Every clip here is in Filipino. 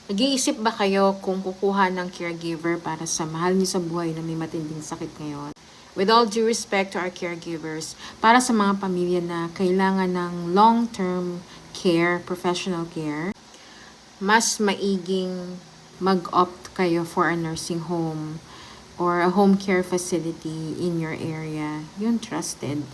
Nag-iisip ba kayo kung kukuha ng caregiver para sa mahal niyo sa buhay na may matinding sakit ngayon? With all due respect to our caregivers, para sa mga pamilya na kailangan ng long-term care, professional care, mas maiging mag-opt kayo for a nursing home or a home care facility in your area, yung trusted.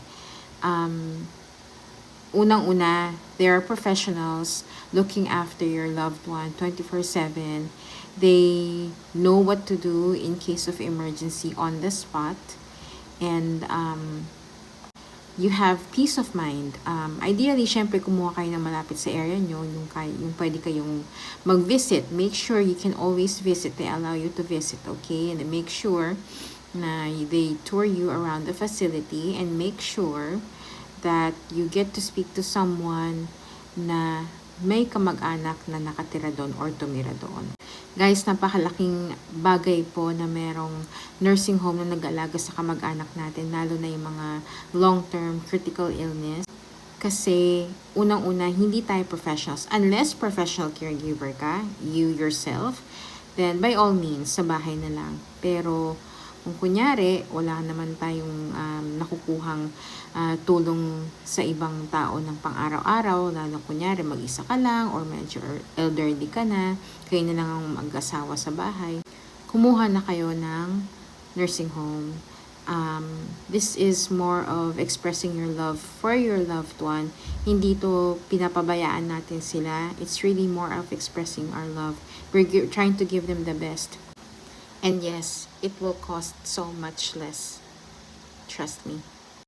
Unang-una, there are professionals looking after your loved one 24/7. They know what to do in case of emergency on the spot. And you have peace of mind. Ideally, syempre, kumuha kayo ng malapit sa area nyo, yung pwede kayong mag-visit. Make sure you can always visit. They allow you to visit, okay? And make sure na they tour you around the facility and make sure that you get to speak to someone na may kamag-anak na nakatira doon or tumira doon. Guys, napakalaking bagay po na merong nursing home na nag-alaga sa kamag-anak natin, lalo na yung mga long-term critical illness. Kasi, unang-una, hindi tayo professionals. Unless professional caregiver ka, you yourself, then by all means, sa bahay na lang. Pero, kung kunyari, wala naman tayong nakukuhang tulong sa ibang tao ng pang-araw-araw, lalo kunyari mag-isa ka lang or medyo elderly ka na, kayo na lang ang mag-asawa sa bahay, kumuha na kayo ng nursing home. This is more of expressing your love for your loved one. Hindi to pinapabayaan natin sila. It's really more of expressing our love. We're trying to give them the best. And yes, it will cost so much less. Trust me.